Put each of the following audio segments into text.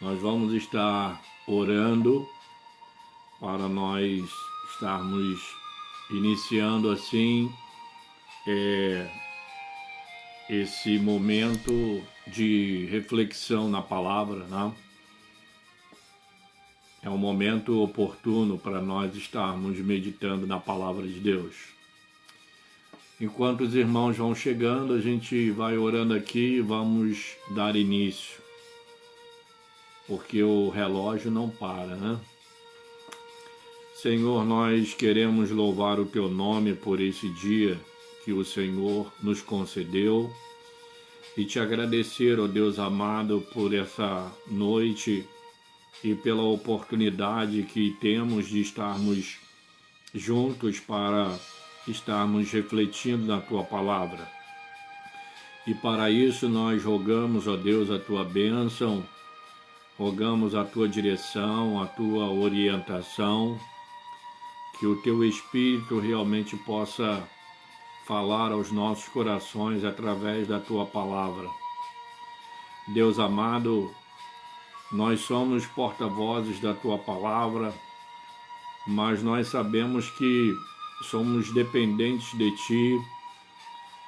Nós vamos estar orando para nós estarmos iniciando assim esse momento de reflexão na palavra, né? É um momento oportuno para nós estarmos meditando na palavra de Deus. Enquanto os irmãos vão chegando, a gente vai orando aqui e vamos dar início, porque o relógio não para, né? Senhor, nós queremos louvar o Teu nome por esse dia que o Senhor nos concedeu e te agradecer, ó Deus amado, por essa noite e pela oportunidade que temos de estarmos juntos para estarmos refletindo na Tua palavra. E para isso nós rogamos, ó Deus, a Tua bênção, rogamos a Tua direção, a Tua orientação, que o Teu Espírito realmente possa falar aos nossos corações através da Tua palavra. Deus amado, nós somos porta-vozes da Tua palavra, mas nós sabemos que somos dependentes de Ti,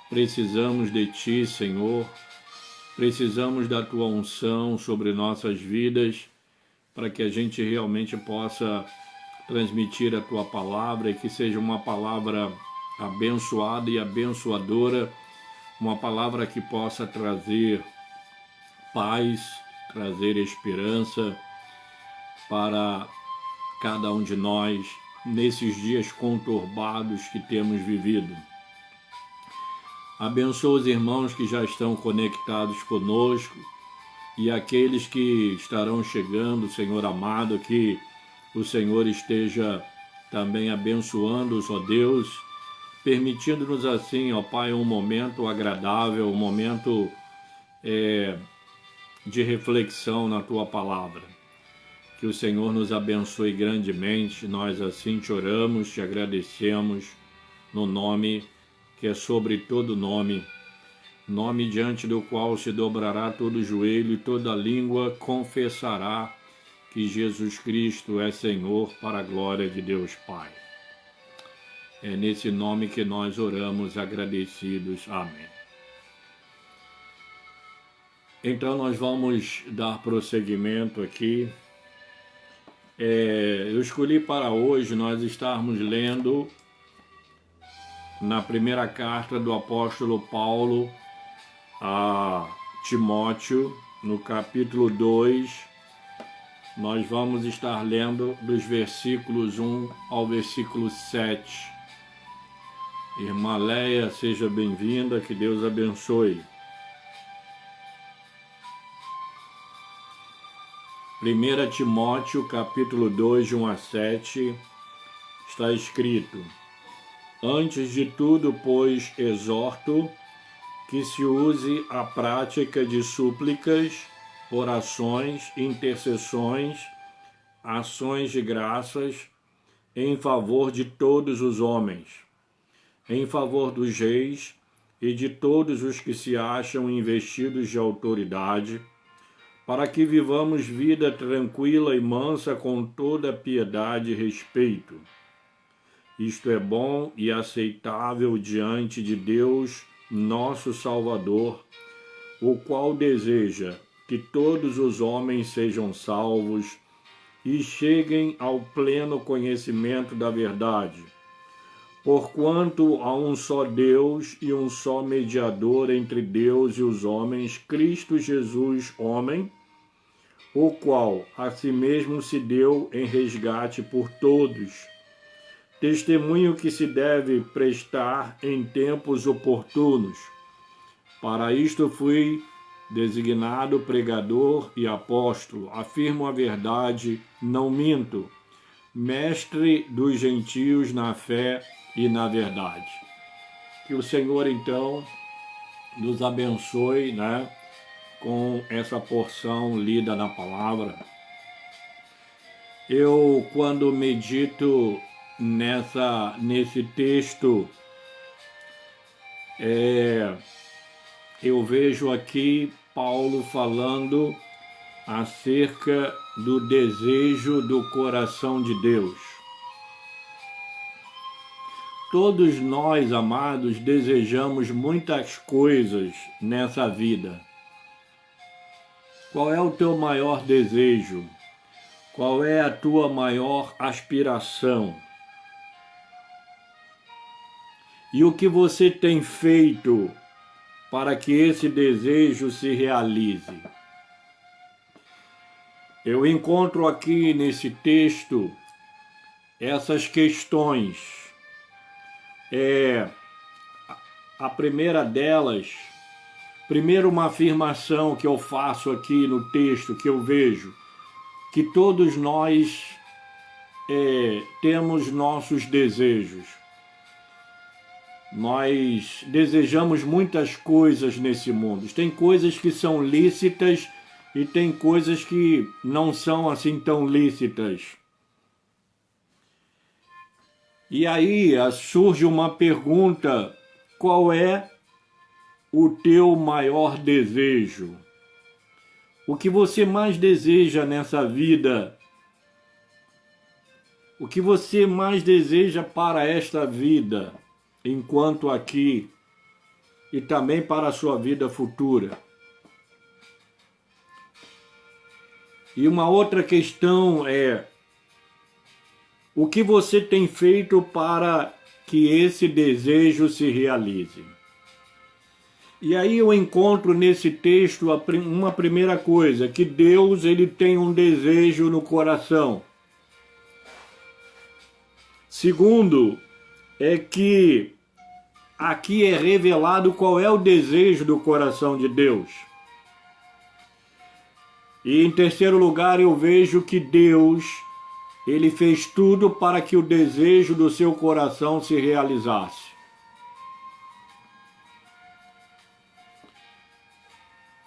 precisamos de Ti, Senhor, precisamos da Tua unção sobre nossas vidas, para que a gente realmente possa transmitir a Tua palavra e que seja uma palavra abençoada e abençoadora, uma palavra que possa trazer paz, trazer esperança para cada um de nós nesses dias conturbados que temos vivido. Abençoa os irmãos que já estão conectados conosco e aqueles que estarão chegando, Senhor amado, que o Senhor esteja também abençoando-os, ó Deus, permitindo-nos assim, ó Pai, um momento agradável, um momento de reflexão na Tua palavra. Que o Senhor nos abençoe grandemente, nós assim te oramos, te agradecemos, no nome que é sobre todo nome, nome diante do qual se dobrará todo joelho e toda língua confessará que Jesus Cristo é Senhor, para a glória de Deus Pai. É nesse nome que nós oramos agradecidos. Amém. Então nós vamos dar prosseguimento aqui. Eu escolhi para hoje nós estarmos lendo na primeira carta do apóstolo Paulo a Timóteo, no capítulo 2, nós vamos estar lendo dos versículos 1 ao versículo 7. Irmã Leia, seja bem-vinda, que Deus abençoe. 1 Timóteo, capítulo 2, de 1 a 7, está escrito: Antes de tudo, pois, exorto que se use a prática de súplicas, orações, intercessões, ações de graças, em favor de todos os homens, em favor dos reis e de todos os que se acham investidos de autoridade, para que vivamos vida tranquila e mansa com toda piedade e respeito. Isto é bom e aceitável diante de Deus, nosso Salvador, o qual deseja que todos os homens sejam salvos e cheguem ao pleno conhecimento da verdade. Porquanto há um só Deus e um só mediador entre Deus e os homens, Cristo Jesus, homem, o qual a si mesmo se deu em resgate por todos. Testemunho que se deve prestar em tempos oportunos. Para isto fui designado pregador e apóstolo, afirmo a verdade, não minto, mestre dos gentios na fé e na verdade. Que o Senhor, então, nos abençoe, né, com essa porção lida na palavra. Eu, quando medito nesse texto, eu vejo aqui Paulo falando acerca do desejo do coração de Deus. Todos nós, amados, desejamos muitas coisas nessa vida. Qual é o teu maior desejo? Qual é a tua maior aspiração? E o que você tem feito para que esse desejo se realize? Eu encontro aqui nesse texto essas questões. A primeira delas, primeiro uma afirmação que eu faço aqui no texto, que eu vejo, que todos nós temos nossos desejos. Nós desejamos muitas coisas nesse mundo. Tem coisas que são lícitas e tem coisas que não são assim tão lícitas. E aí surge uma pergunta: qual é o teu maior desejo? O que você mais deseja nessa vida? O que você mais deseja para esta vida, enquanto aqui, e também para a sua vida futura? E uma outra questão é: o que você tem feito para que esse desejo se realize? E aí eu encontro nesse texto uma primeira coisa, que Deus ele tem um desejo no coração. Segundo, é que aqui é revelado qual é o desejo do coração de Deus. E em terceiro lugar, eu vejo que Deus, ele fez tudo para que o desejo do seu coração se realizasse.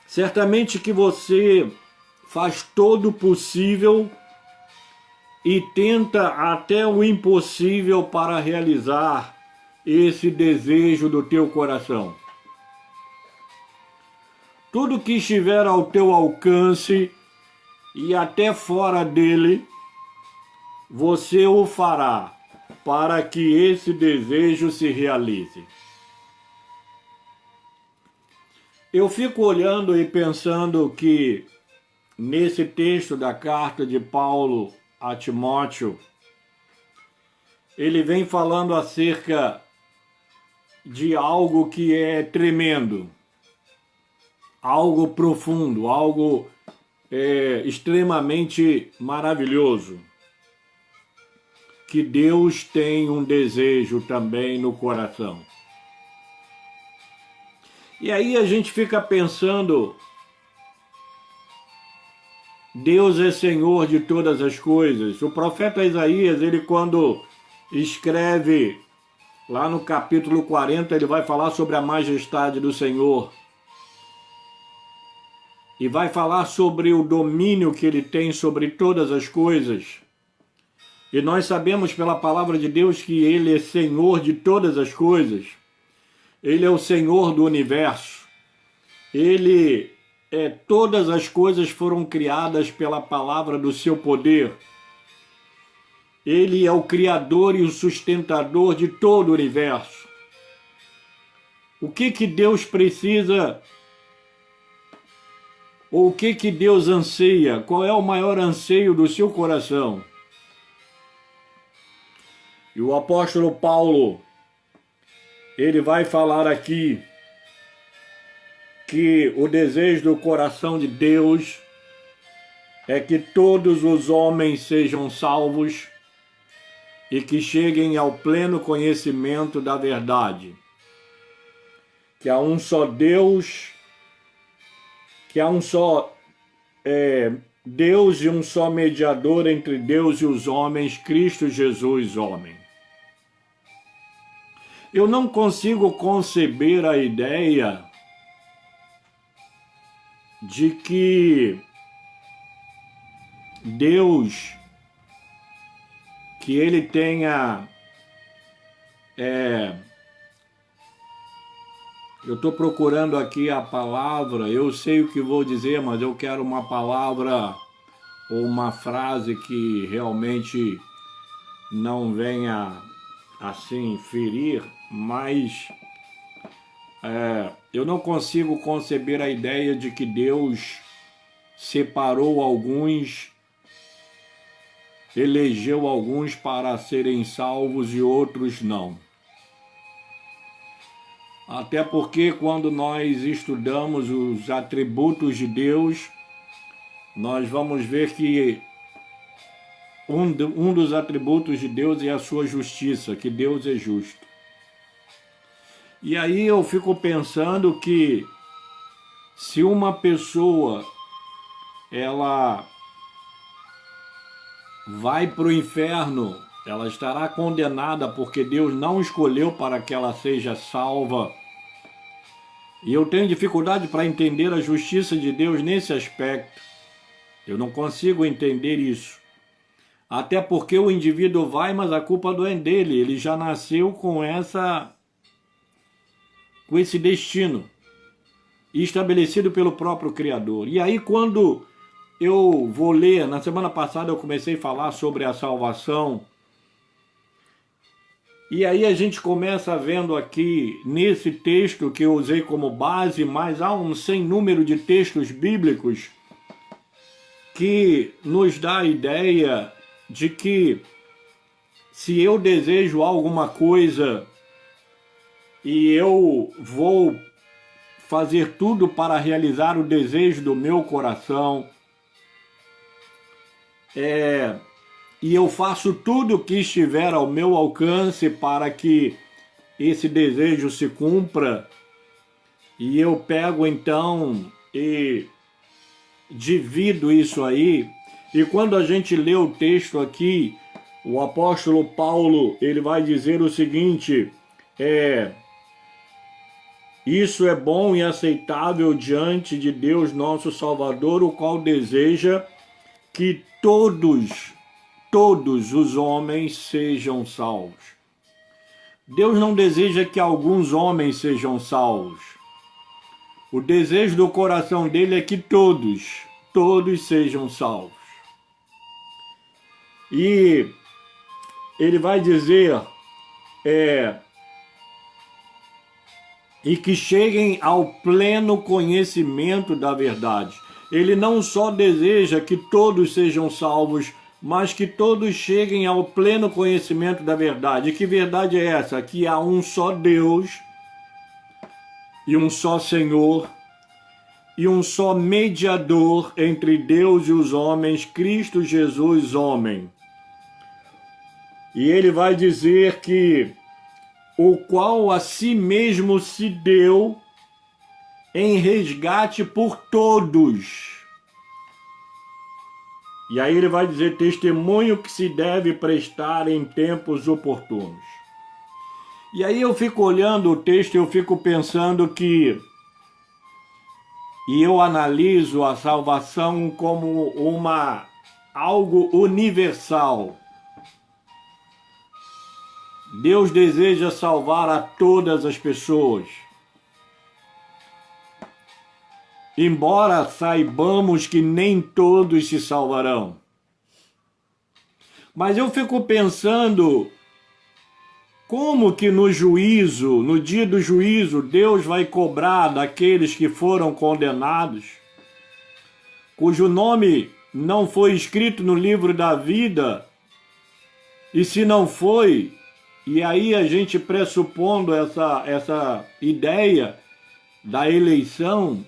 Certamente que você faz todo o possível e tenta até o impossível para realizar esse desejo do teu coração. Tudo que estiver ao teu alcance e até fora dele, você o fará para que esse desejo se realize. Eu fico olhando e pensando que nesse texto da carta de Paulo a Timóteo, ele vem falando acerca de algo que é tremendo, algo profundo, algo extremamente maravilhoso, que Deus tem um desejo também no coração. E aí a gente fica pensando, Deus é Senhor de todas as coisas. O profeta Isaías, ele quando escreve lá no capítulo 40, ele vai falar sobre a majestade do Senhor. E vai falar sobre o domínio que ele tem sobre todas as coisas. E nós sabemos pela palavra de Deus que ele é Senhor de todas as coisas. Ele é o Senhor do universo. Todas as coisas foram criadas pela palavra do seu poder. Ele é o Criador e o sustentador de todo o universo. O que Deus precisa? Ou o que Deus anseia? Qual é o maior anseio do seu coração? E o apóstolo Paulo, ele vai falar aqui que o desejo do coração de Deus é que todos os homens sejam salvos e que cheguem ao pleno conhecimento da verdade. Que há um só Deus, que há um só Deus e um só mediador entre Deus e os homens, Cristo Jesus, homem. Eu não consigo conceber a ideia de que Deus, que ele tenha Eu estou procurando aqui a palavra, eu sei o que vou dizer, mas eu quero uma palavra ou uma frase que realmente não venha assim ferir, mas eu não consigo conceber a ideia de que Deus separou alguns, elegeu alguns para serem salvos e outros não. Até porque quando nós estudamos os atributos de Deus, nós vamos ver que um dos atributos de Deus é a sua justiça, que Deus é justo. E aí eu fico pensando que se uma pessoa ela vai para o inferno, ela estará condenada porque Deus não escolheu para que ela seja salva. E eu tenho dificuldade para entender a justiça de Deus nesse aspecto. Eu não consigo entender isso. Até porque o indivíduo vai, mas a culpa não é dele. Ele já nasceu com esse destino estabelecido pelo próprio Criador. E aí quando eu vou ler, na semana passada eu comecei a falar sobre a salvação, e aí a gente começa vendo aqui nesse texto que eu usei como base, mas há um sem número de textos bíblicos que nos dá a ideia de que se eu desejo alguma coisa e eu vou fazer tudo para realizar o desejo do meu coração, e eu faço tudo o que estiver ao meu alcance para que esse desejo se cumpra, e eu pego então e divido isso aí, e quando a gente lê o texto aqui, o apóstolo Paulo, ele vai dizer o seguinte, isso é bom e aceitável diante de Deus nosso Salvador, o qual deseja que todos os homens sejam salvos. Deus não deseja que alguns homens sejam salvos. O desejo do coração dele é que todos sejam salvos. E ele vai dizer, e que cheguem ao pleno conhecimento da verdade. Ele não só deseja que todos sejam salvos, mas que todos cheguem ao pleno conhecimento da verdade. E que verdade é essa? Que há um só Deus e um só Senhor e um só mediador entre Deus e os homens, Cristo Jesus, homem. E ele vai dizer que o qual a si mesmo se deu em resgate por todos. E aí ele vai dizer, testemunho que se deve prestar em tempos oportunos. E aí eu fico olhando o texto e eu fico pensando que, e eu analiso a salvação como algo universal. Deus deseja salvar a todas as pessoas. Embora saibamos que nem todos se salvarão. Mas eu fico pensando, como que no juízo, no dia do juízo, Deus vai cobrar daqueles que foram condenados, cujo nome não foi escrito no livro da vida, e se não foi, e aí a gente pressupondo essa ideia da eleição,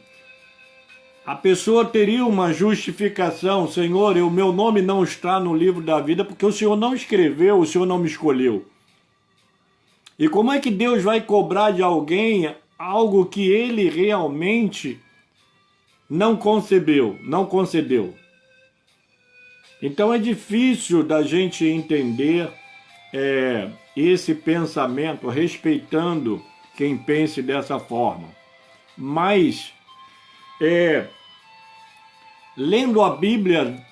a pessoa teria uma justificação, Senhor, o meu nome não está no livro da vida porque o Senhor não escreveu, o Senhor não me escolheu. E como é que Deus vai cobrar de alguém algo que ele realmente não concebeu, não concedeu? Então é difícil da gente entender esse pensamento, respeitando quem pense dessa forma. Mas, lendo a Bíblia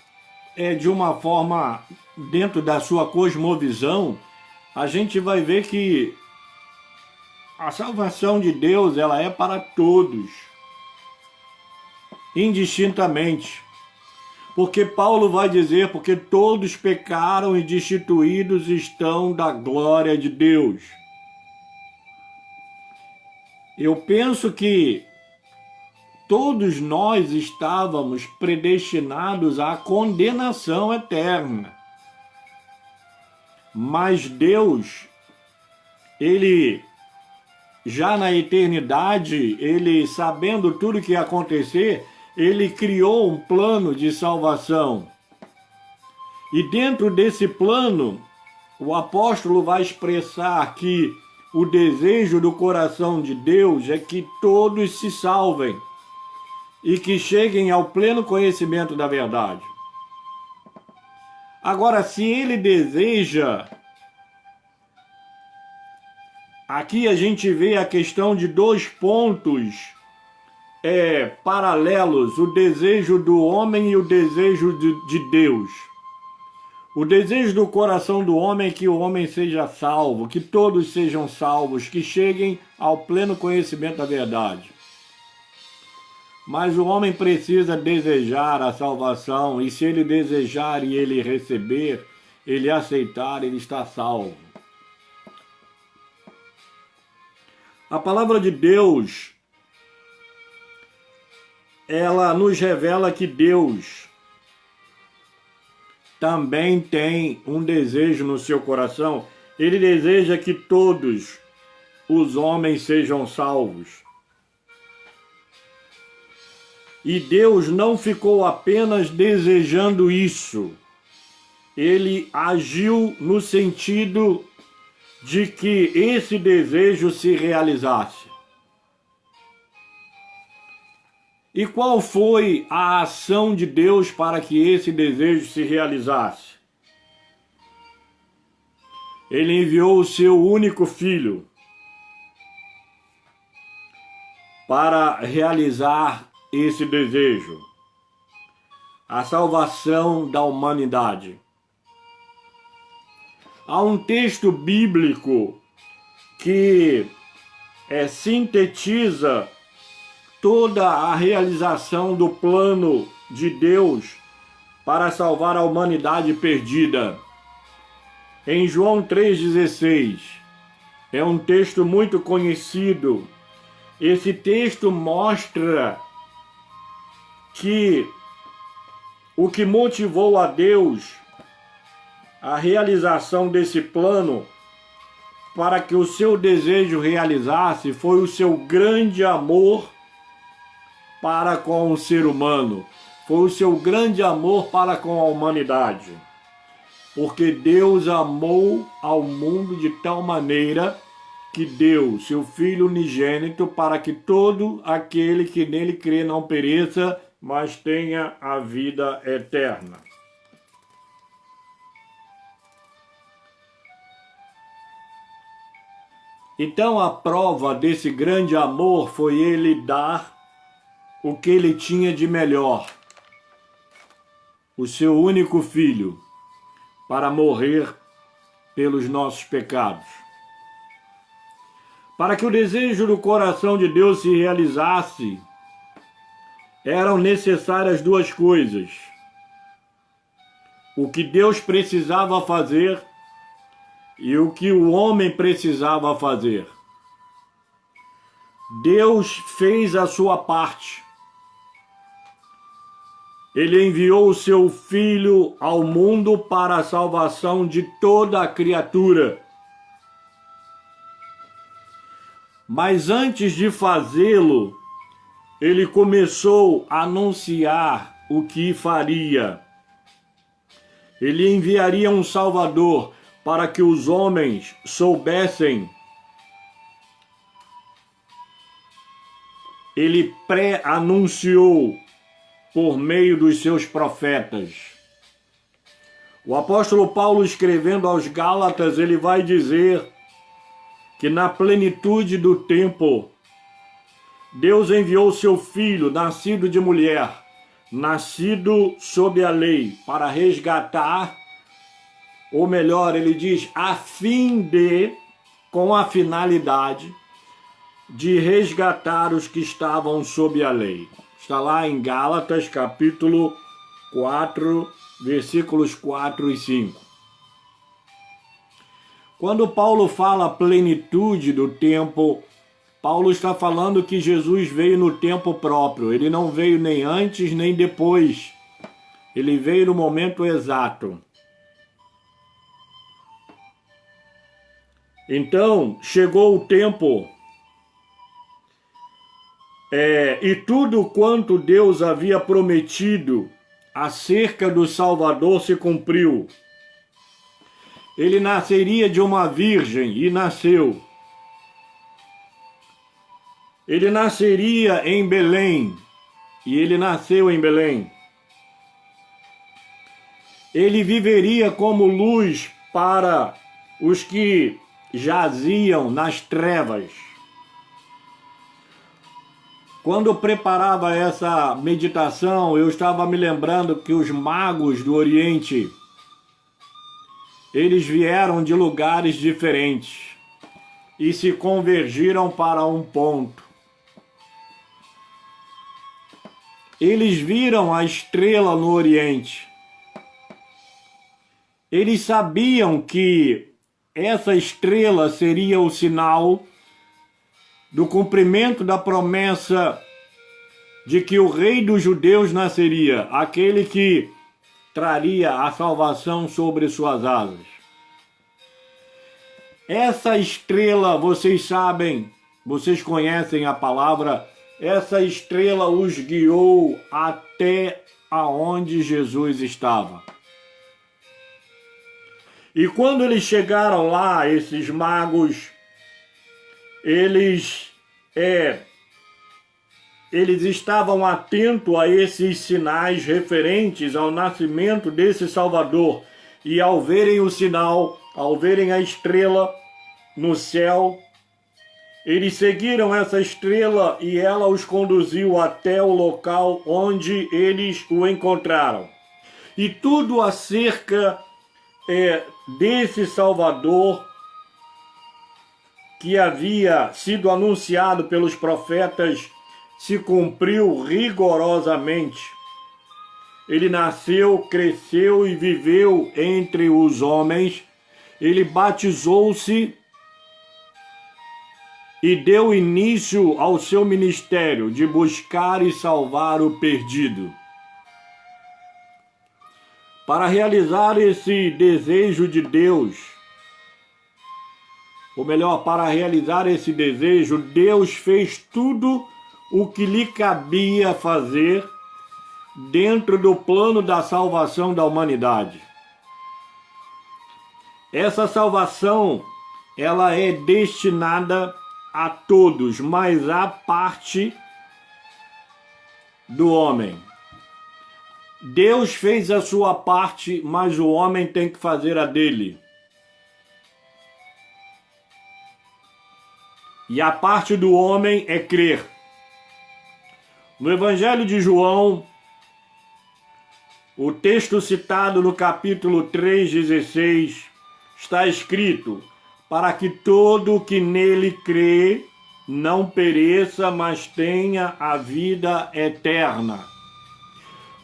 de uma forma dentro da sua cosmovisão, a gente vai ver que A salvação de Deus, ela é para todos, indistintamente. Porque Paulo vai dizer, porque todos pecaram e destituídos estão da glória de Deus. Eu penso que todos nós estávamos predestinados à condenação eterna. Mas Deus, Ele, já na eternidade, Ele, sabendo tudo que ia acontecer, Ele criou um plano de salvação. E dentro desse plano, o apóstolo vai expressar que o desejo do coração de Deus é que todos se salvem e que cheguem ao pleno conhecimento da verdade. Agora, se Ele deseja, aqui a gente vê a questão de dois pontos paralelos, o desejo do homem e o desejo de Deus. O desejo do coração do homem é que o homem seja salvo, que todos sejam salvos, que cheguem ao pleno conhecimento da verdade. Mas o homem precisa desejar a salvação, e se ele desejar e ele receber, ele aceitar, ele está salvo. A palavra de Deus, ela nos revela que Deus também tem um desejo no seu coração. Ele deseja que todos os homens sejam salvos. E Deus não ficou apenas desejando isso. Ele agiu no sentido de que esse desejo se realizasse. E qual foi a ação de Deus para que esse desejo se realizasse? Ele enviou o seu único filho para realizar esse desejo, a salvação da humanidade. Há um texto bíblico que sintetiza toda a realização do plano de Deus para salvar a humanidade perdida. Em João 3,16, é um texto muito conhecido. Esse texto mostra que o que motivou a Deus a realização desse plano para que o seu desejo realizasse foi o seu grande amor para com o ser humano, foi o seu grande amor para com a humanidade. Porque Deus amou ao mundo de tal maneira que deu seu Filho unigênito para que todo aquele que nele crê não pereça, mas tenha a vida eterna. Então a prova desse grande amor foi ele dar o que ele tinha de melhor, o seu único filho, para morrer pelos nossos pecados. Para que o desejo do coração de Deus se realizasse, eram necessárias duas coisas. O que Deus precisava fazer e o que o homem precisava fazer. Deus fez a sua parte. Ele enviou o seu Filho ao mundo para a salvação de toda a criatura. Mas antes de fazê-lo, ele começou a anunciar o que faria. Ele enviaria um Salvador para que os homens soubessem. Ele pré-anunciou por meio dos seus profetas. O apóstolo Paulo, escrevendo aos Gálatas, ele vai dizer que na plenitude do tempo, Deus enviou seu Filho, nascido de mulher, nascido sob a lei, para resgatar, ou melhor, ele diz, a fim de, com a finalidade de resgatar os que estavam sob a lei. Está lá em Gálatas, capítulo 4, versículos 4 e 5. Quando Paulo fala plenitude do tempo, Paulo está falando que Jesus veio no tempo próprio. Ele não veio nem antes nem depois. Ele veio no momento exato. Então, chegou o tempo, e tudo quanto Deus havia prometido acerca do Salvador se cumpriu. Ele nasceria de uma virgem e nasceu. Ele nasceria em Belém e ele nasceu em Belém. Ele viveria como luz para os que jaziam nas trevas. Quando eu preparava essa meditação, eu estava me lembrando que os magos do Oriente, eles vieram de lugares diferentes e se convergiram para um ponto. Eles viram a estrela no Oriente. Eles sabiam que essa estrela seria o sinal do cumprimento da promessa de que o rei dos judeus nasceria, aquele que traria a salvação sobre suas asas. Essa estrela, vocês sabem, vocês conhecem a palavra, essa estrela os guiou até aonde Jesus estava. E quando eles chegaram lá, esses magos, eles estavam atentos a esses sinais referentes ao nascimento desse Salvador. E ao verem o sinal, ao verem a estrela no céu, eles seguiram essa estrela e ela os conduziu até o local onde eles o encontraram. E tudo acerca desse Salvador que havia sido anunciado pelos profetas se cumpriu rigorosamente. Ele nasceu, cresceu e viveu entre os homens. Ele batizou-se e deu início ao seu ministério de buscar e salvar o perdido. Para realizar esse desejo de Deus, ou melhor, para realizar esse desejo, Deus fez tudo o que lhe cabia fazer dentro do plano da salvação da humanidade. Essa salvação, ela é destinada a todos, mas à parte do homem. Deus fez a sua parte, mas o homem tem que fazer a dele. E a parte do homem é crer. No Evangelho de João, o texto citado no capítulo 3:16, está escrito: para que todo o que nele crê não pereça, mas tenha a vida eterna.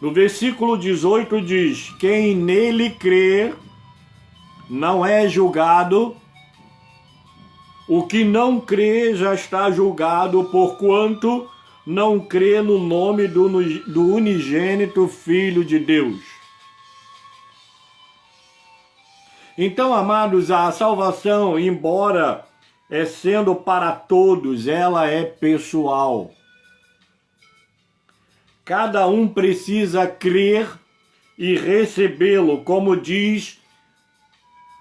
No versículo 18 diz: quem nele crê não é julgado, o que não crê já está julgado, porquanto não crê no nome do unigênito Filho de Deus. Então, amados, a salvação, embora sendo para todos, ela é pessoal. Cada um precisa crer e recebê-lo, como diz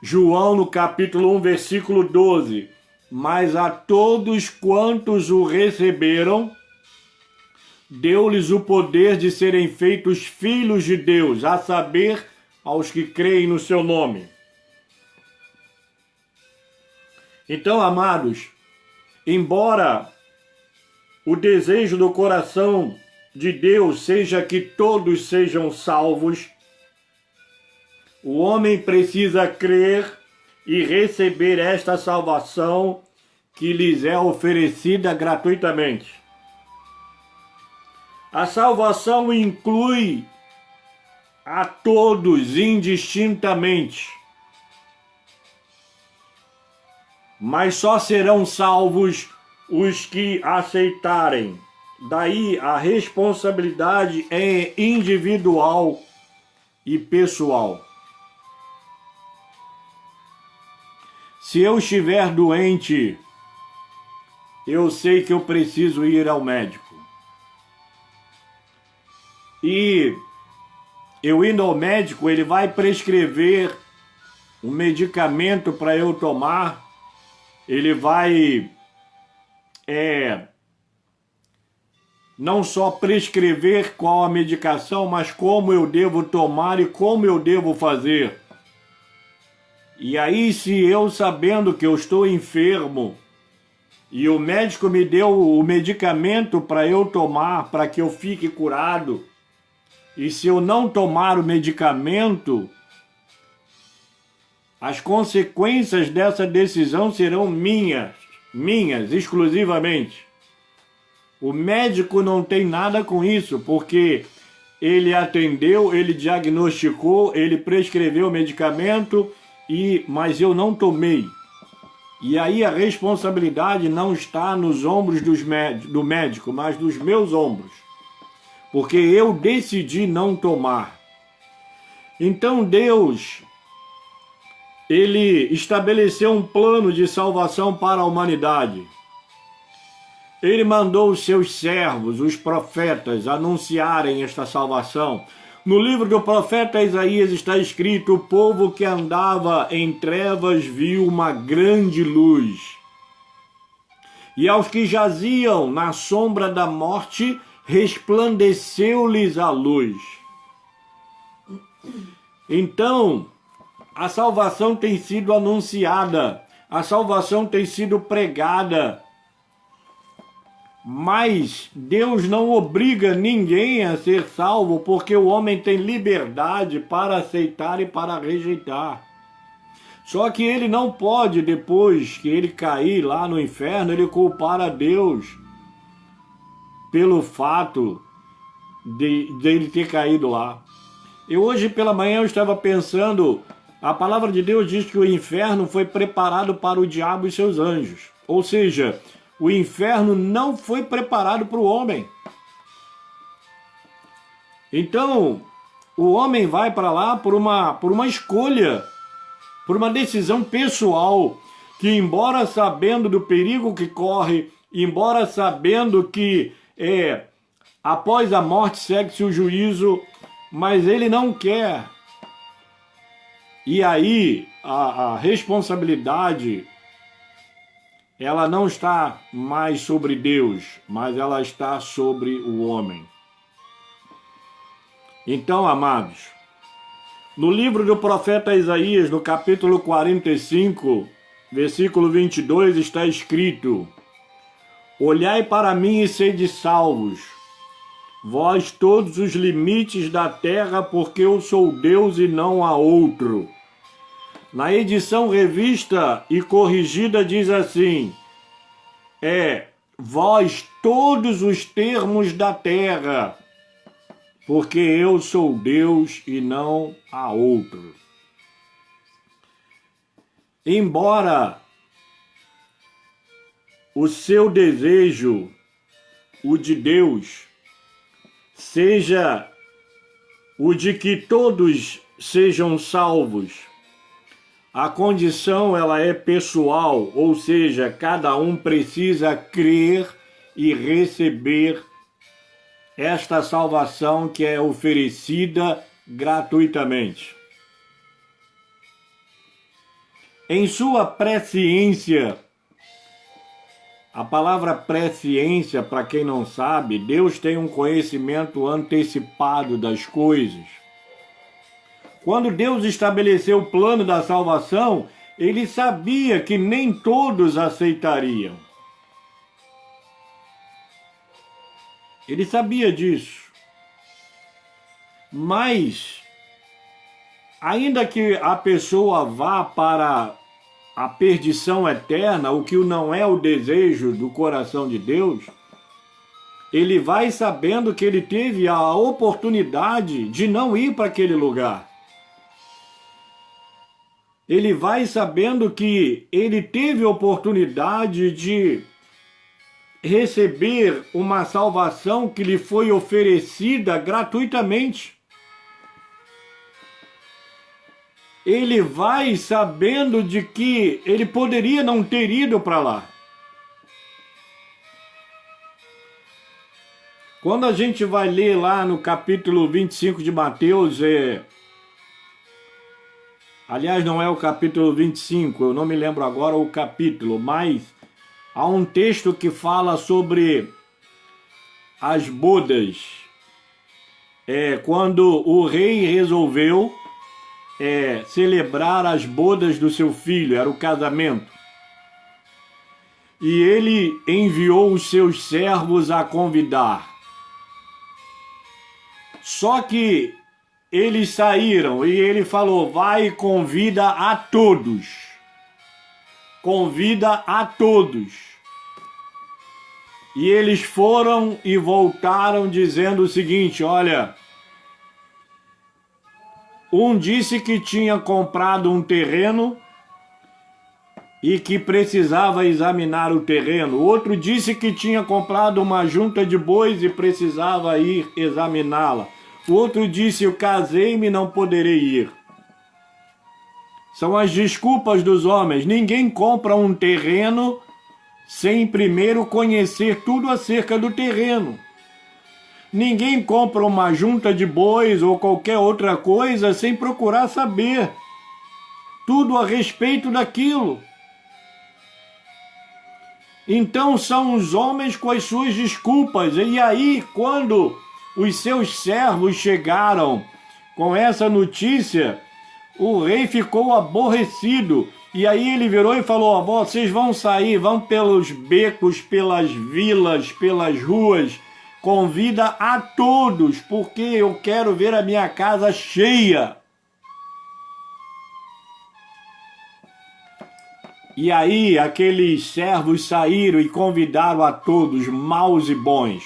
João no capítulo 1, versículo 12. Mas a todos quantos o receberam, deu-lhes o poder de serem feitos filhos de Deus, a saber, aos que creem no seu nome. Então, amados, embora o desejo do coração de Deus seja que todos sejam salvos, o homem precisa crer e receber esta salvação que lhes é oferecida gratuitamente. A salvação inclui a todos indistintamente, mas só serão salvos os que aceitarem. Daí a responsabilidade é individual e pessoal. Se eu estiver doente, eu sei que eu preciso ir ao médico. E eu indo ao médico, ele vai prescrever um medicamento para eu tomar. Ele vai não só prescrever qual a medicação, mas como eu devo tomar e como eu devo fazer. E aí, se eu, sabendo que eu estou enfermo, e o médico me deu o medicamento para eu tomar, para que eu fique curado, e se eu não tomar o medicamento, as consequências dessa decisão serão minhas exclusivamente. O médico não tem nada com isso, porque ele atendeu, ele diagnosticou, ele prescreveu o medicamento, mas eu não tomei. E aí a responsabilidade não está nos ombros do médico, mas nos meus ombros. Porque eu decidi não tomar. Então Deus, Ele estabeleceu um plano de salvação para a humanidade. Ele mandou os seus servos, os profetas, anunciarem esta salvação. No livro do profeta Isaías está escrito: o povo que andava em trevas viu uma grande luz. E aos que jaziam na sombra da morte, resplandeceu-lhes a luz. Então, a salvação tem sido anunciada, a salvação tem sido pregada, mas Deus não obriga ninguém a ser salvo, porque o homem tem liberdade para aceitar e para rejeitar. Só que ele não pode, depois que ele cair lá no inferno, ele culpar a Deus pelo fato de ele ter caído lá. E hoje pela manhã eu estava pensando, a palavra de Deus diz que o inferno foi preparado para o diabo e seus anjos. Ou seja, o inferno não foi preparado para o homem. Então, o homem vai para lá por uma escolha, por uma decisão pessoal, que embora sabendo do perigo que corre, embora sabendo que após a morte segue-se o juízo, mas ele não quer. E aí a responsabilidade, ela não está mais sobre Deus, mas ela está sobre o homem. Então, amados, no livro do profeta Isaías, no capítulo 45, versículo 22, está escrito: olhai para mim e sede salvos, vós todos os limites da terra, porque eu sou Deus e não há outro. Na edição revista e corrigida diz assim: vós todos os termos da terra, porque eu sou Deus e não há outro. Embora o seu desejo, o de Deus, seja o de que todos sejam salvos, a condição ela é pessoal, ou seja, cada um precisa crer e receber esta salvação que é oferecida gratuitamente. Em sua presciência, a palavra presciência, para quem não sabe, Deus tem um conhecimento antecipado das coisas. Quando Deus estabeleceu o plano da salvação, Ele sabia que nem todos aceitariam. Ele sabia disso. Mas, ainda que a pessoa vá para a perdição eterna, o que não é o desejo do coração de Deus, ele vai sabendo que ele teve a oportunidade de não ir para aquele lugar. Ele vai sabendo que ele teve a oportunidade de receber uma salvação que lhe foi oferecida gratuitamente. Ele vai sabendo de que ele poderia não ter ido para lá. Quando a gente vai ler lá no capítulo 25 de Mateus, aliás, não é o capítulo 25, eu não me lembro agora o capítulo, mas há um texto que fala sobre as bodas. Quando o rei resolveu celebrar as bodas do seu filho, era o casamento. E ele enviou os seus servos a convidar. Só que eles saíram e ele falou, vai e convida a todos. Convida a todos. E eles foram e voltaram dizendo o seguinte, olha, um disse que tinha comprado um terreno e que precisava examinar o terreno. Outro disse que tinha comprado uma junta de bois e precisava ir examiná-la. O outro disse, eu casei-me e não poderei ir. São as desculpas dos homens. Ninguém compra um terreno sem primeiro conhecer tudo acerca do terreno. Ninguém compra uma junta de bois ou qualquer outra coisa sem procurar saber tudo a respeito daquilo. Então são os homens com as suas desculpas. E aí, quando os seus servos chegaram com essa notícia, o rei ficou aborrecido. E aí ele virou e falou, ó, vocês vão sair, vão pelos becos, pelas vilas, pelas ruas, convida a todos, porque eu quero ver a minha casa cheia. E aí aqueles servos saíram e convidaram a todos, maus e bons.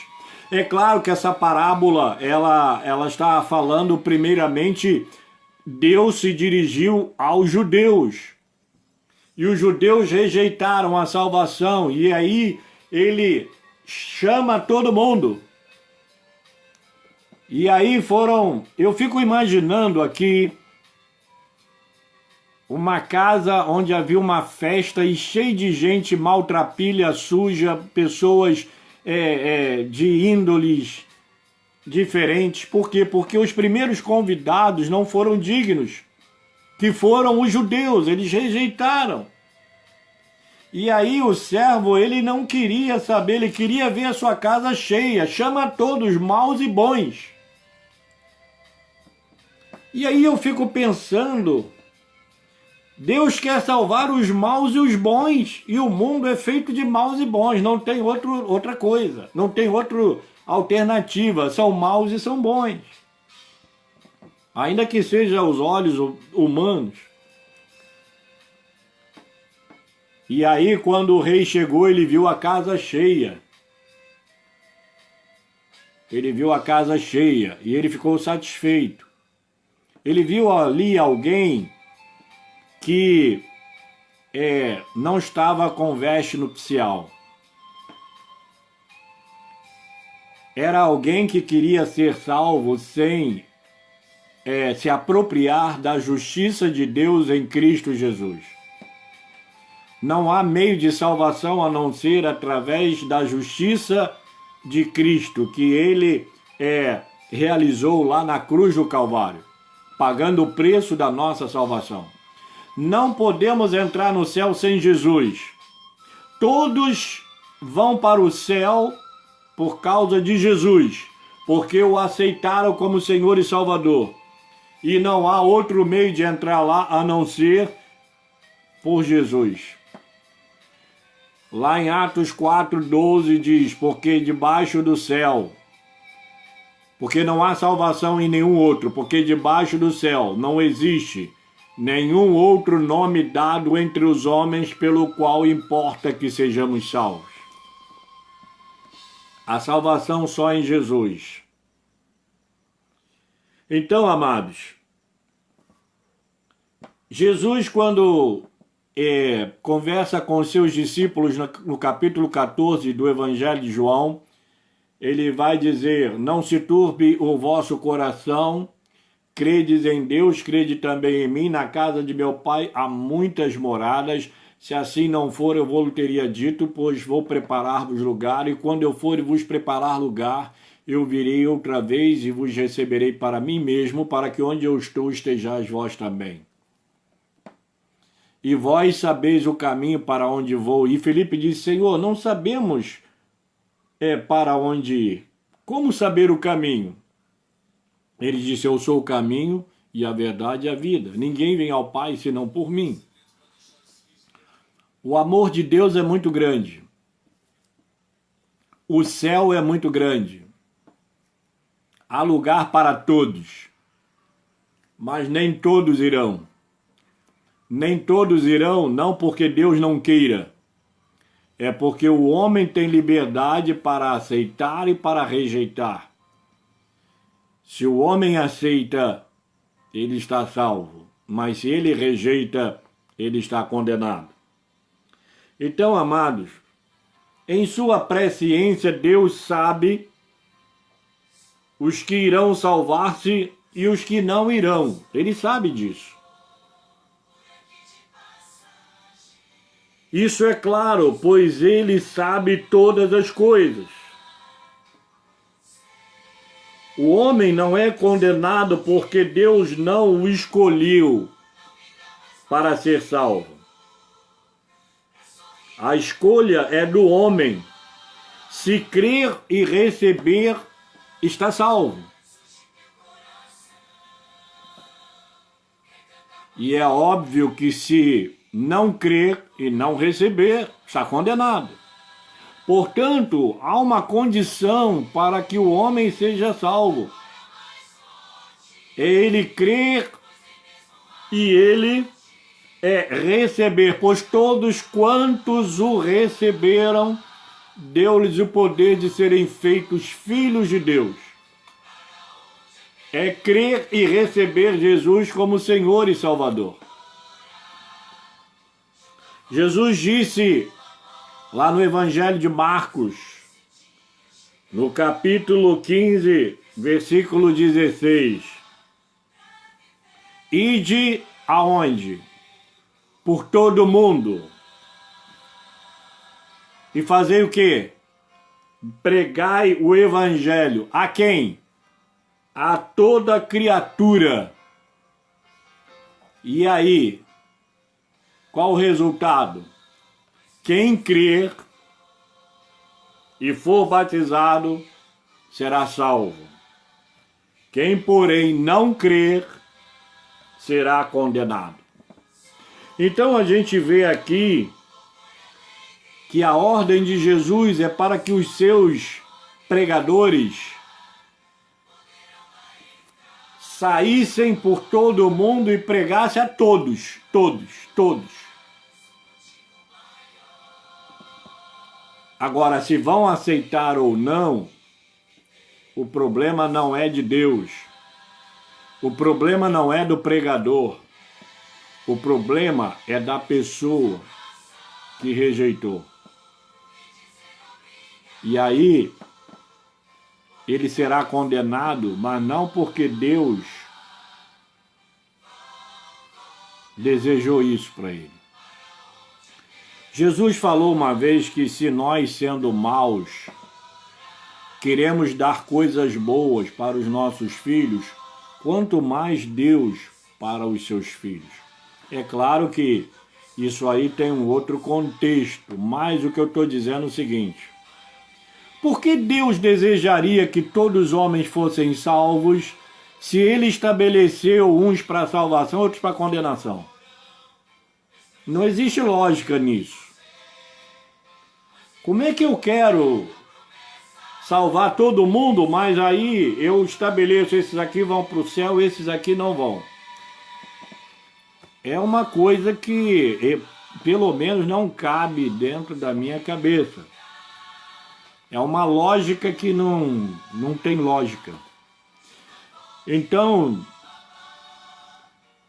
É claro que essa parábola, ela está falando primeiramente, Deus se dirigiu aos judeus. E os judeus rejeitaram a salvação, e aí ele chama todo mundo. E aí eu fico imaginando aqui, uma casa onde havia uma festa e cheio de gente maltrapilha, suja, pessoas de índoles diferentes. Por quê? Porque os primeiros convidados não foram dignos, que foram os judeus, eles rejeitaram. E aí o servo, ele não queria saber, ele queria ver a sua casa cheia, chama todos, maus e bons. E aí eu fico pensando, Deus quer salvar os maus e os bons, e o mundo é feito de maus e bons, não tem outra coisa, não tem outra alternativa, são maus e são bons. Ainda que seja aos olhos humanos. E aí quando o rei chegou, ele viu a casa cheia. Ele viu a casa cheia e ele ficou satisfeito. Ele viu ali alguém que não estava com veste nupcial. Era alguém que queria ser salvo sem se apropriar da justiça de Deus em Cristo Jesus. Não há meio de salvação a não ser através da justiça de Cristo, que ele realizou lá na cruz do Calvário, pagando o preço da nossa salvação. Não podemos entrar no céu sem Jesus. Todos vão para o céu por causa de Jesus, porque o aceitaram como Senhor e Salvador. E não há outro meio de entrar lá a não ser por Jesus. Lá em Atos 4:12 diz, porque debaixo do céu, porque não há salvação em nenhum outro, porque debaixo do céu não existe nenhum outro nome dado entre os homens pelo qual importa que sejamos salvos. A salvação só em Jesus. Então, amados, Jesus, quando conversa com os seus discípulos no capítulo 14 do Evangelho de João, ele vai dizer: não se turbe o vosso coração, credes em Deus, crede também em mim. Na casa de meu Pai há muitas moradas. Se assim não for, eu vou teria dito, pois vou preparar-vos lugar, e quando eu for e vos preparar lugar, eu virei outra vez e vos receberei para mim mesmo, para que onde eu estou estejais vós também. E vós sabeis o caminho para onde vou. E Filipe disse: Senhor, não sabemos para onde ir. Como saber o caminho? Ele disse: eu sou o caminho e a verdade e a vida. Ninguém vem ao Pai senão por mim. O amor de Deus é muito grande. O céu é muito grande. Há lugar para todos. Mas nem todos irão. Nem todos irão, não porque Deus não queira. É porque o homem tem liberdade para aceitar e para rejeitar. Se o homem aceita, ele está salvo. Mas se ele rejeita, ele está condenado. Então, amados, em sua presciência, Deus sabe os que irão salvar-se e os que não irão. Ele sabe disso. Isso é claro, pois ele sabe todas as coisas. O homem não é condenado porque Deus não o escolheu para ser salvo. A escolha é do homem. Se crer e receber, está salvo. E é óbvio que se não crer e não receber, está condenado. Portanto, há uma condição para que o homem seja salvo. É ele crer e ele receber, pois todos quantos o receberam, deu-lhes o poder de serem feitos filhos de Deus. É crer e receber Jesus como Senhor e Salvador. Jesus disse lá no Evangelho de Marcos, no capítulo 15, versículo 16, ide aonde? Por todo o mundo. E fazei o quê? Pregai o Evangelho. A quem? A toda criatura. E aí, qual o resultado? Quem crer e for batizado será salvo. Quem, porém, não crer será condenado. Então a gente vê aqui que a ordem de Jesus é para que os seus pregadores saíssem por todo o mundo e pregassem a todos, todos. Agora, se vão aceitar ou não, o problema não é de Deus. O problema não é do pregador. O problema é da pessoa que rejeitou. E aí, ele será condenado, mas não porque Deus desejou isso para ele. Jesus falou uma vez que se nós, sendo maus, queremos dar coisas boas para os nossos filhos, quanto mais Deus para os seus filhos. É claro que isso aí tem um outro contexto, mas o que eu estou dizendo é o seguinte: por que Deus desejaria que todos os homens fossem salvos se ele estabeleceu uns para salvação, outros para condenação? Não existe lógica nisso. Como é que eu quero salvar todo mundo, mas aí eu estabeleço esses aqui vão para o céu, esses aqui não vão? é uma coisa que, pelo menos, não cabe dentro da minha cabeça. É uma lógica que não tem lógica. Então,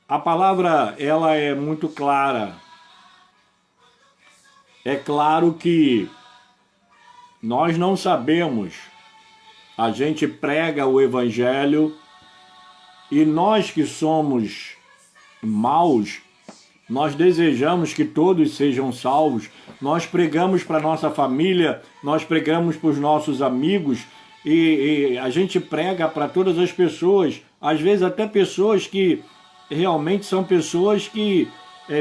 a palavra, ela é muito clara. É claro que nós não sabemos. A gente prega o evangelho e nós que somos maus, nós desejamos que todos sejam salvos. Nós pregamos para nossa família, nós pregamos para os nossos amigos e a gente prega para todas as pessoas, às vezes até pessoas que realmente são pessoas que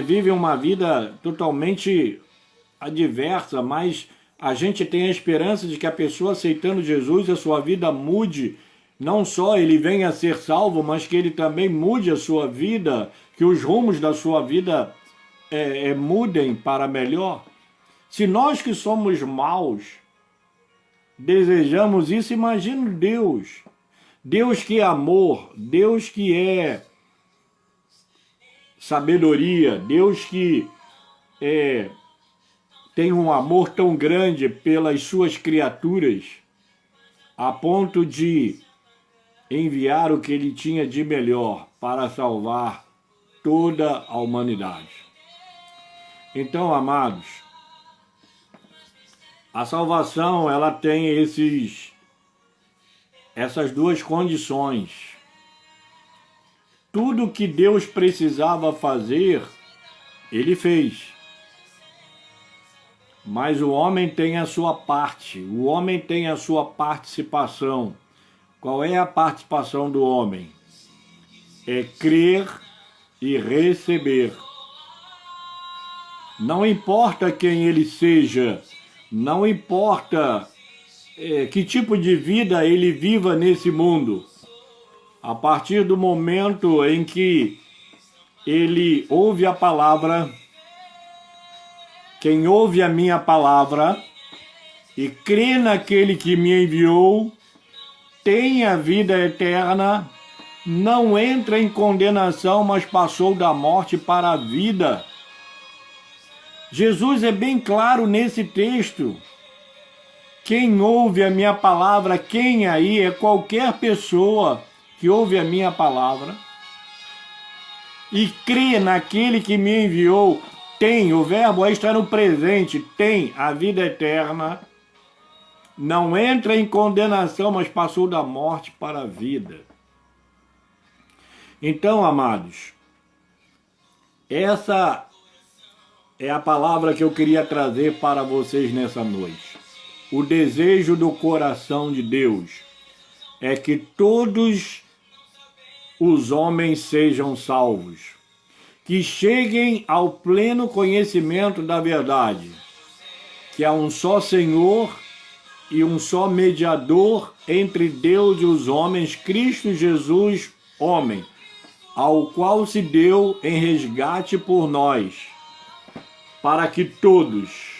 vivem uma vida totalmente adversa, mas a gente tem a esperança de que a pessoa aceitando Jesus, a sua vida mude. Não só ele venha a ser salvo, mas que ele também mude a sua vida, que os rumos da sua vida mudem para melhor. Se nós que somos maus desejamos isso, imagine Deus. Deus que é amor, Deus que é sabedoria, Deus que tem um amor tão grande pelas suas criaturas, a ponto de enviar o que ele tinha de melhor para salvar toda a humanidade. Então, amados, a salvação, ela tem essas duas condições. Tudo que Deus precisava fazer, ele fez. Mas o homem tem a sua parte, o homem tem a sua participação. Qual é a participação do homem? É crer e receber. Não importa quem ele seja, não importa que tipo de vida ele viva nesse mundo. A partir do momento em que ele ouve a palavra, quem ouve a minha palavra e crê naquele que me enviou, tem a vida eterna, não entra em condenação, mas passou da morte para a vida. Jesus é bem claro nesse texto. Quem ouve a minha palavra, quem aí é qualquer pessoa que ouve a minha palavra e crê naquele que me enviou, tem, o verbo aí está no presente, tem a vida eterna, não entra em condenação, mas passou da morte para a vida. Então, amados, essa é a palavra que eu queria trazer para vocês nessa noite. O desejo do coração de Deus é que todos os homens sejam salvos, que cheguem ao pleno conhecimento da verdade, que há um só Senhor e um só mediador entre Deus e os homens, Cristo Jesus, homem, ao qual se deu em resgate por nós, para que todos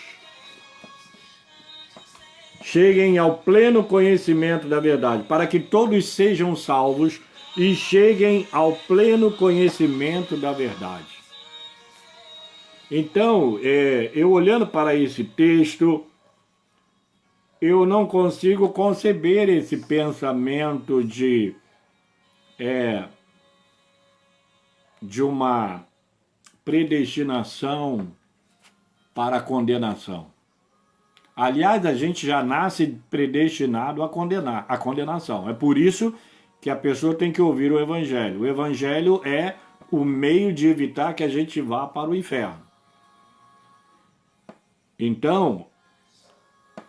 cheguem ao pleno conhecimento da verdade, para que todos sejam salvos e cheguem ao pleno conhecimento da verdade. Então, eu olhando para esse texto, eu não consigo conceber esse pensamento de uma predestinação para a condenação. Aliás, a gente já nasce predestinado a condenação. É por isso que a pessoa tem que ouvir o Evangelho. O Evangelho é o meio de evitar que a gente vá para o inferno. Então,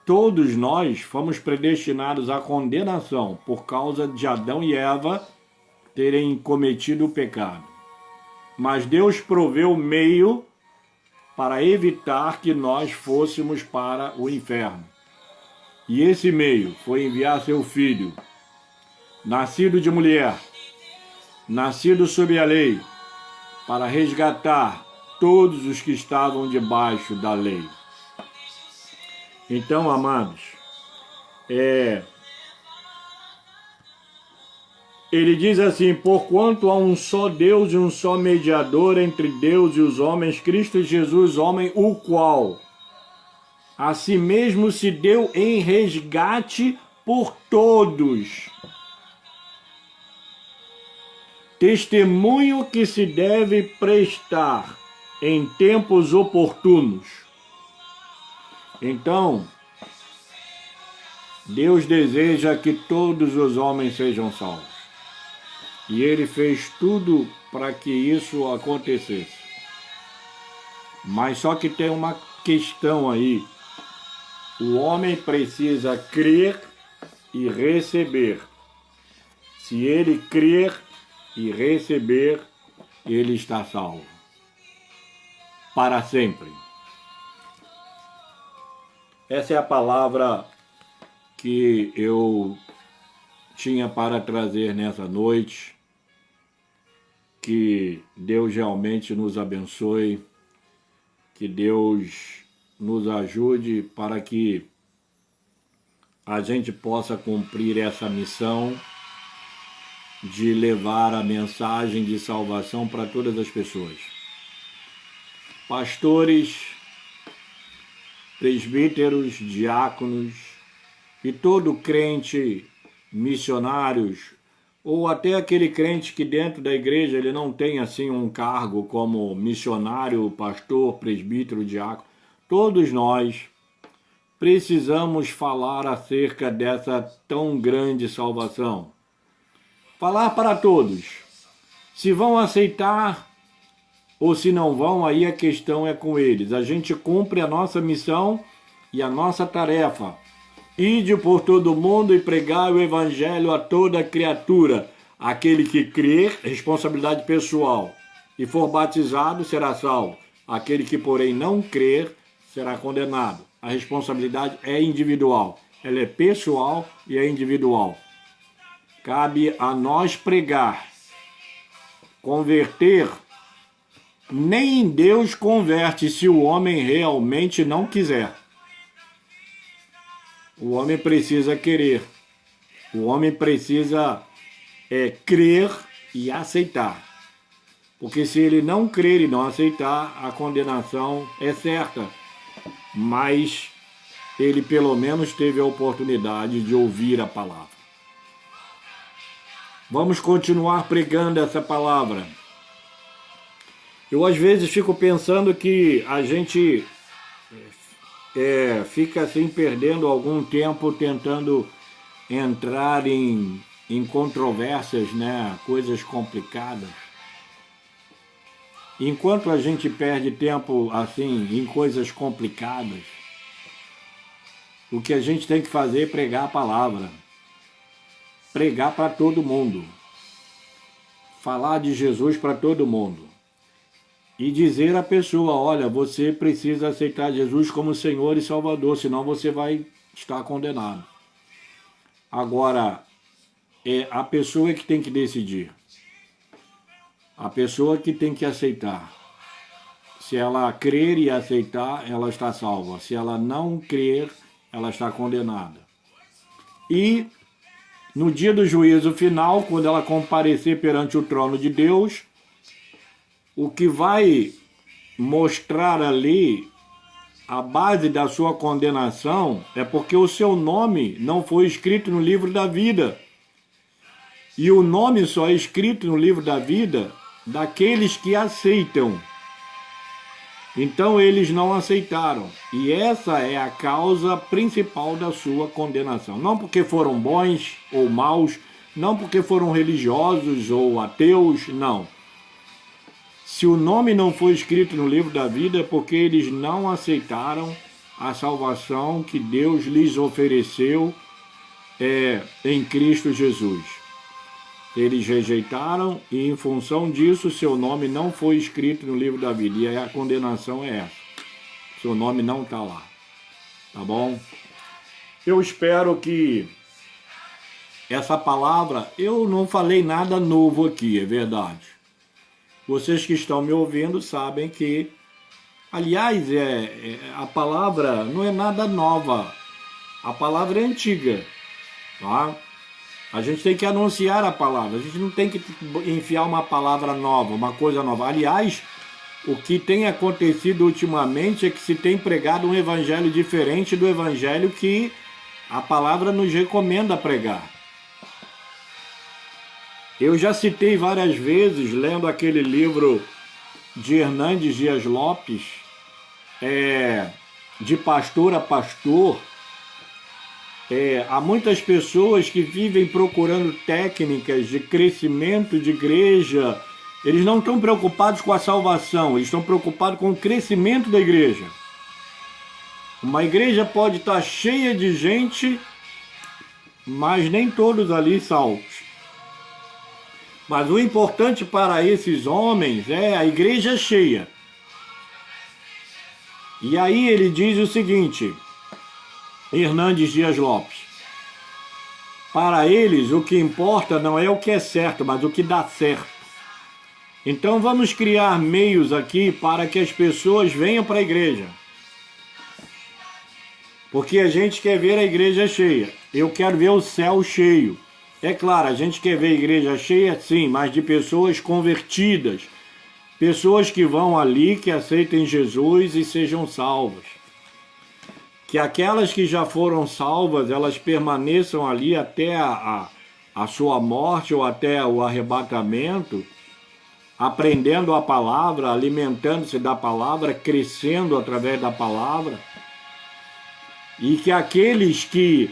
todos nós fomos predestinados à condenação por causa de Adão e Eva terem cometido o pecado. Mas Deus proveu o meio para evitar que nós fôssemos para o inferno. E esse meio foi enviar seu Filho, nascido de mulher, nascido sob a lei, para resgatar todos os que estavam debaixo da lei. Então, amados, Ele diz assim: porquanto há um só Deus e um só mediador entre Deus e os homens, Cristo Jesus, homem, o qual a si mesmo se deu em resgate por todos. Testemunho que se deve prestar em tempos oportunos. Então, Deus deseja que todos os homens sejam salvos. E Ele fez tudo para que isso acontecesse. Mas só que tem uma questão aí. O homem precisa crer e receber. Se ele crer e receber, ele está salvo. Para sempre. Essa é a palavra que eu tinha para trazer nessa noite. Que Deus realmente nos abençoe. Que Deus nos ajude para que a gente possa cumprir essa missão de levar a mensagem de salvação para todas as pessoas. Pastores, presbíteros, diáconos e todo crente, missionários, ou até aquele crente que dentro da igreja ele não tem assim um cargo como missionário, pastor, presbítero, diácono. Todos nós precisamos falar acerca dessa tão grande salvação. Falar para todos. Se vão aceitar ou se não vão, aí a questão é com eles. A gente cumpre a nossa missão e a nossa tarefa. Ide por todo mundo e pregai o evangelho a toda criatura. Aquele que crer, responsabilidade pessoal, e for batizado, será salvo. Aquele que, porém, não crer, será condenado. A responsabilidade é individual. Ela é pessoal e é individual. Cabe a nós pregar. Converter, nem Deus converte se o homem realmente não quiser. O homem precisa querer. O homem precisa crer e aceitar. Porque se ele não crer e não aceitar, a condenação é certa. Mas ele pelo menos teve a oportunidade de ouvir a palavra. Vamos continuar pregando essa palavra. Eu às vezes fico pensando que a gente fica assim perdendo algum tempo tentando entrar em controvérsias, né? Coisas complicadas. Enquanto a gente perde tempo assim em coisas complicadas, o que a gente tem que fazer é pregar a palavra. Pregar para todo mundo. Falar de Jesus para todo mundo. E dizer à pessoa, olha, você precisa aceitar Jesus como Senhor e Salvador, senão você vai estar condenado. Agora, é a pessoa que tem que decidir. A pessoa que tem que aceitar. Se ela crer e aceitar, ela está salva. Se ela não crer, ela está condenada. E no dia do juízo final, quando ela comparecer perante o trono de Deus, o que vai mostrar ali a base da sua condenação é porque o seu nome não foi escrito no livro da vida. E o nome só é escrito no livro da vida daqueles que aceitam. Então eles não aceitaram. E essa é a causa principal da sua condenação. Não porque foram bons ou maus, não porque foram religiosos ou ateus, não. Se o nome não foi escrito no livro da vida é porque eles não aceitaram a salvação que Deus lhes ofereceu em Cristo Jesus. Eles rejeitaram e, em função disso, seu nome não foi escrito no livro da vida. E aí a condenação é essa. Seu nome não está lá. Tá bom? Eu espero que essa palavra... Eu não falei nada novo aqui, é verdade. Vocês que estão me ouvindo sabem que... Aliás, a palavra não é nada nova. A palavra é antiga. Tá? A gente tem que anunciar a palavra. A gente não tem que enfiar uma palavra nova, uma coisa nova. Aliás, o que tem acontecido ultimamente é que se tem pregado um evangelho diferente do evangelho que a palavra nos recomenda pregar. Eu já citei várias vezes, lendo aquele livro de Hernandes Dias Lopes, de pastor a pastor, há muitas pessoas que vivem procurando técnicas de crescimento de igreja. Eles não estão preocupados com a salvação, eles estão preocupados com o crescimento da igreja. Uma igreja pode estar cheia de gente, mas nem todos ali salvos. Mas o importante para esses homens é a igreja cheia. E aí ele diz o seguinte, Hernandes Dias Lopes: para eles o que importa não é o que é certo, mas o que dá certo. Então vamos criar meios aqui para que as pessoas venham para a igreja. Porque a gente quer ver a igreja cheia. Eu quero ver o céu cheio. É claro, a gente quer ver a igreja cheia, sim, mas de pessoas convertidas. Pessoas que vão ali, que aceitem Jesus e sejam salvas. Que aquelas que já foram salvas, elas permaneçam ali até a sua morte ou até o arrebatamento, aprendendo a palavra, alimentando-se da palavra, crescendo através da palavra. E que aqueles que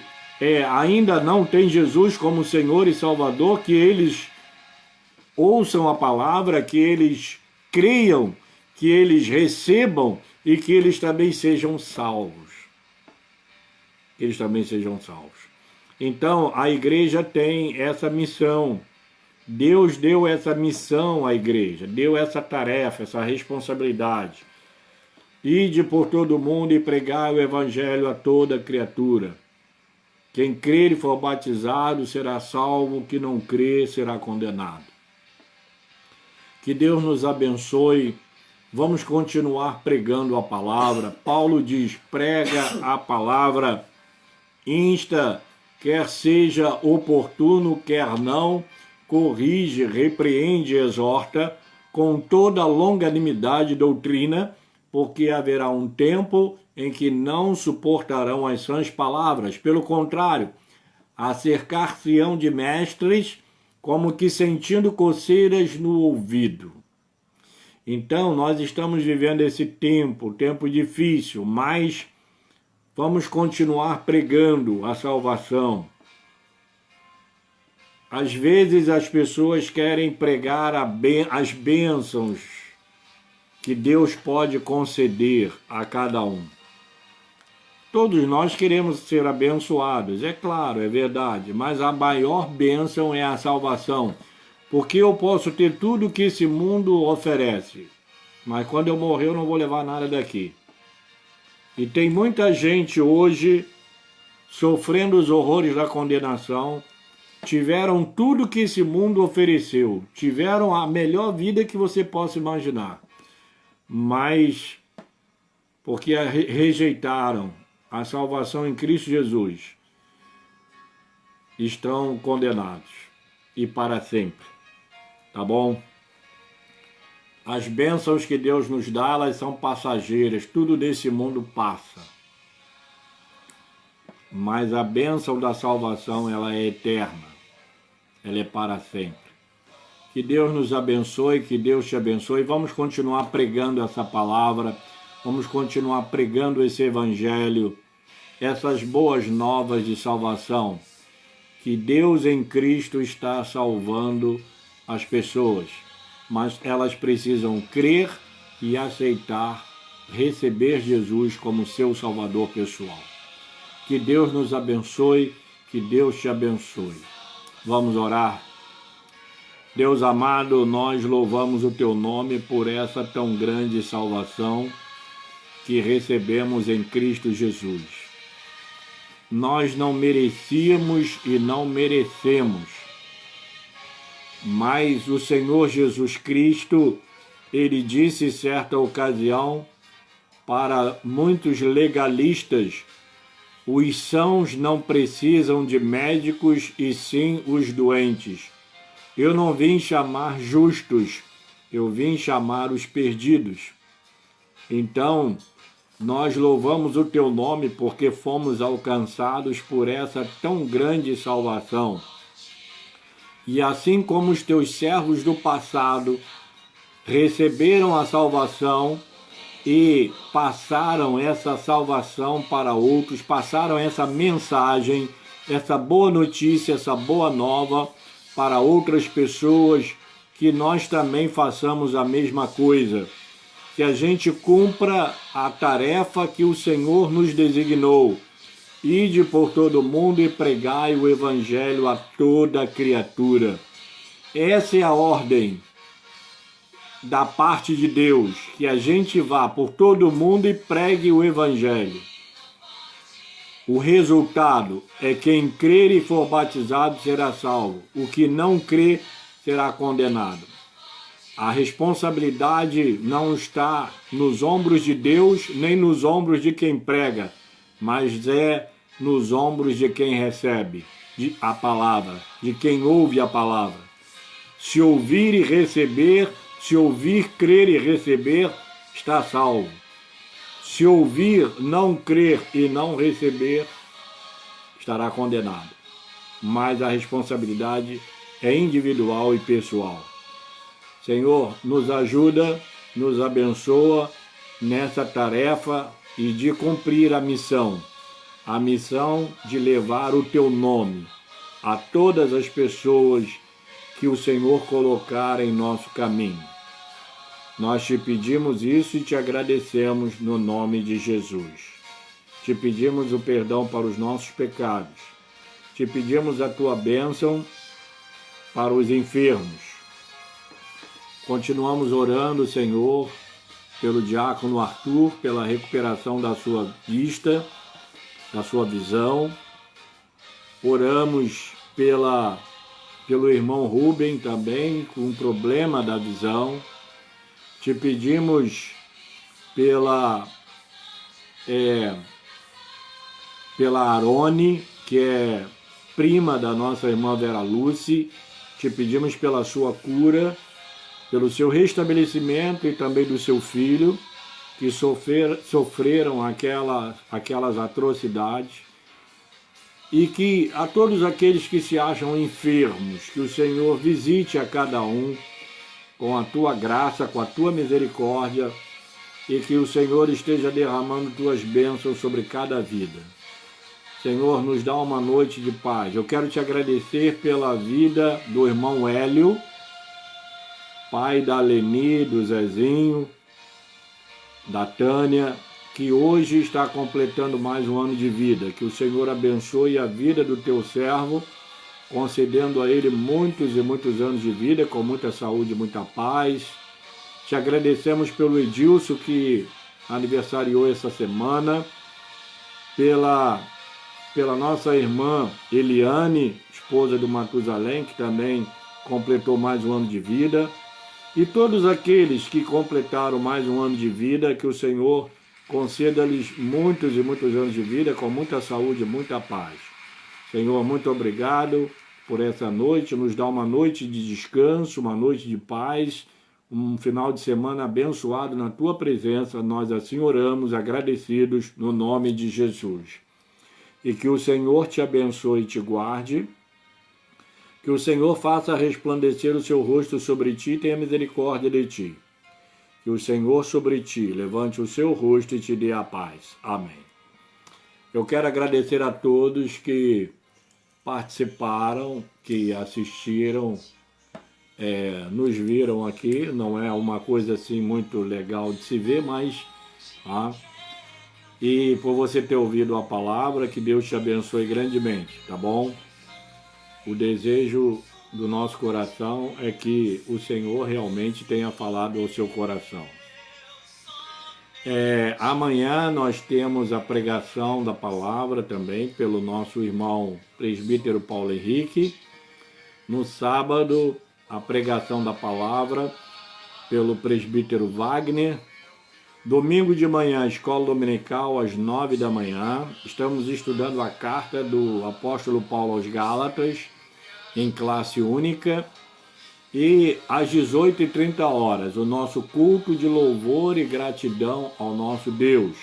ainda não têm Jesus como Senhor e Salvador, que eles ouçam a palavra, que eles creiam, que eles recebam e que eles também sejam salvos. Que eles também sejam salvos. Então, a igreja tem essa missão. Deus deu essa missão à igreja, deu essa tarefa, essa responsabilidade. Ide por todo o mundo e pregai o evangelho a toda criatura. Quem crer e for batizado será salvo, que não crer será condenado. Que Deus nos abençoe. Vamos continuar pregando a palavra. Paulo diz, prega a palavra, insta, quer seja oportuno, quer não, corrige, repreende, exorta, com toda longanimidade e doutrina, porque haverá um tempo em que não suportarão as sãs palavras. Pelo contrário, acercar-se-ão de mestres, como que sentindo coceiras no ouvido. Então, nós estamos vivendo esse tempo difícil, mas vamos continuar pregando a salvação. Às vezes as pessoas querem pregar as bênçãos que Deus pode conceder a cada um. Todos nós queremos ser abençoados, é claro, é verdade, mas a maior bênção é a salvação, porque eu posso ter tudo que esse mundo oferece, mas quando eu morrer eu não vou levar nada daqui. E tem muita gente hoje sofrendo os horrores da condenação, tiveram tudo que esse mundo ofereceu, tiveram a melhor vida que você possa imaginar, mas porque rejeitaram a salvação em Cristo Jesus, estão condenados, e para sempre, tá bom? As bênçãos que Deus nos dá, elas são passageiras, tudo desse mundo passa. Mas a bênção da salvação, ela é eterna, ela é para sempre. Que Deus nos abençoe, que Deus te abençoe. Vamos continuar pregando essa palavra, vamos continuar pregando esse evangelho, essas boas novas de salvação, que Deus em Cristo está salvando as pessoas, mas elas precisam crer e aceitar, receber Jesus como seu Salvador pessoal. Que Deus nos abençoe, que Deus te abençoe. Vamos orar. Deus amado, nós louvamos o teu nome por essa tão grande salvação que recebemos em Cristo Jesus. Nós não merecíamos e não merecemos, mas o Senhor Jesus Cristo, ele disse em certa ocasião para muitos legalistas Os sãos não precisam de médicos, e sim os doentes. Eu não vim chamar justos, eu vim chamar os perdidos. Então, nós louvamos o teu nome porque fomos alcançados por essa tão grande salvação. E assim como os teus servos do passado receberam a salvação e passaram essa salvação para outros, passaram essa mensagem, essa boa notícia, essa boa nova para outras pessoas, que nós também façamos a mesma coisa. Que a gente cumpra a tarefa que o Senhor nos designou. Ide por todo mundo e pregai o Evangelho a toda criatura. Essa é a ordem da parte de Deus, que a gente vá por todo mundo e pregue o Evangelho. O resultado é quem crer e for batizado será salvo. O que não crê será condenado. A responsabilidade não está nos ombros de Deus, nem nos ombros de quem prega, mas é nos ombros de quem recebe a palavra, de quem ouve a palavra. Se ouvir e receber, se ouvir, crer e receber, está salvo. Se ouvir, não crer e não receber, estará condenado. Mas a responsabilidade é individual e pessoal. Senhor, nos ajuda, nos abençoa nessa tarefa e de cumprir a missão de levar o teu nome a todas as pessoas que o Senhor colocar em nosso caminho. Nós te pedimos isso e te agradecemos no nome de Jesus. Te pedimos o perdão para os nossos pecados. Te pedimos a tua bênção para os enfermos. Continuamos orando, Senhor, pelo diácono Arthur, pela recuperação da sua vista, da sua visão. Oramos pelo irmão Rubem também, com problema da visão. Te pedimos pela Arone, que é prima da nossa irmã Vera Lúcia. Te pedimos pela sua cura, pelo seu restabelecimento e também do seu filho, que sofreram aquelas atrocidades. E que a todos aqueles que se acham enfermos, que o Senhor visite a cada um com a tua graça, com a tua misericórdia, e que o Senhor esteja derramando tuas bênçãos sobre cada vida. Senhor, nos dá uma noite de paz. Eu quero te agradecer pela vida do irmão Hélio, pai da Leni, do Zezinho, da Tânia, que hoje está completando mais um ano de vida. Que o Senhor abençoe a vida do teu servo, concedendo a ele muitos e muitos anos de vida, com muita saúde e muita paz. Te agradecemos pelo Edilson, que aniversariou essa semana, pela nossa irmã Eliane, esposa do Matusalém, que também completou mais um ano de vida, e todos aqueles que completaram mais um ano de vida, que o Senhor conceda-lhes muitos e muitos anos de vida, com muita saúde e muita paz. Senhor, muito obrigado por essa noite, nos dá uma noite de descanso, uma noite de paz, um final de semana abençoado na tua presença. Nós assim oramos, agradecidos, no nome de Jesus. E que o Senhor te abençoe e te guarde, que o Senhor faça resplandecer o seu rosto sobre ti e tenha misericórdia de ti. Que o Senhor sobre ti levante o seu rosto e te dê a paz. Amém. Eu quero agradecer a todos que participaram, que assistiram, nos viram aqui. Não é uma coisa assim muito legal de se ver, mas... E por você ter ouvido a palavra, que Deus te abençoe grandemente, tá bom? O desejo do nosso coração é que o Senhor realmente tenha falado ao seu coração. Amanhã nós temos a pregação da palavra também pelo nosso irmão presbítero Paulo Henrique. No sábado, a pregação da palavra pelo presbítero Wagner. Domingo de manhã, escola dominical, às 9 da manhã. Estamos estudando a carta do apóstolo Paulo aos Gálatas, em classe única. E às 18h30, o nosso culto de louvor e gratidão ao nosso Deus.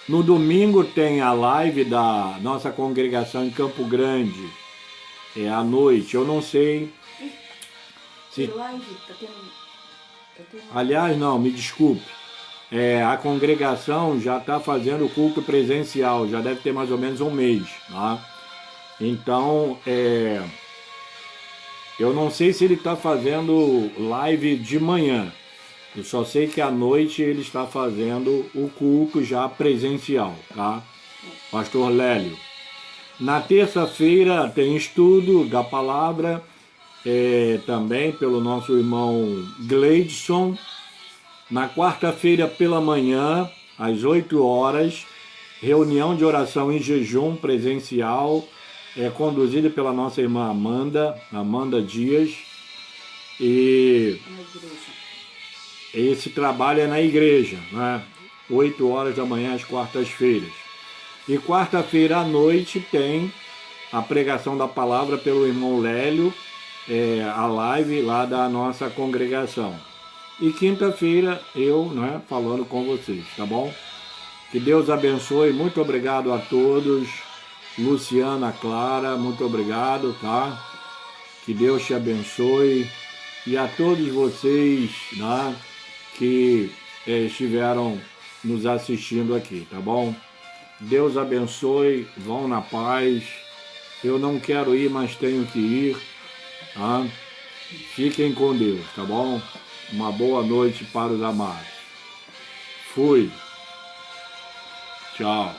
No domingo tem a live da nossa congregação em Campo Grande, à noite. Eu não sei se... Aliás, não, me desculpe. A congregação já está fazendo o culto presencial, já deve ter mais ou menos um mês, tá? Então, eu não sei se ele está fazendo live de manhã. Eu só sei que à noite ele está fazendo o culto já presencial, tá? Pastor Lélio. Na terça-feira tem estudo da palavra, também pelo nosso irmão Gleidson. Na quarta-feira pela manhã, às 8h, reunião de oração em jejum presencial, conduzida pela nossa irmã Amanda Dias. E esse trabalho é na igreja, né? 8h da manhã às quartas-feiras. E quarta-feira à noite tem a pregação da palavra pelo irmão Lélio, a live lá da nossa congregação. E quinta-feira eu, né, falando com vocês, tá bom? Que Deus abençoe, muito obrigado a todos. Luciana, Clara, muito obrigado, tá? Que Deus te abençoe. E a todos vocês, né, que estiveram nos assistindo aqui, tá bom? Deus abençoe, vão na paz. Eu não quero ir, mas tenho que ir, tá? Fiquem com Deus, tá bom? Uma boa noite para os amados. Fui. Tchau.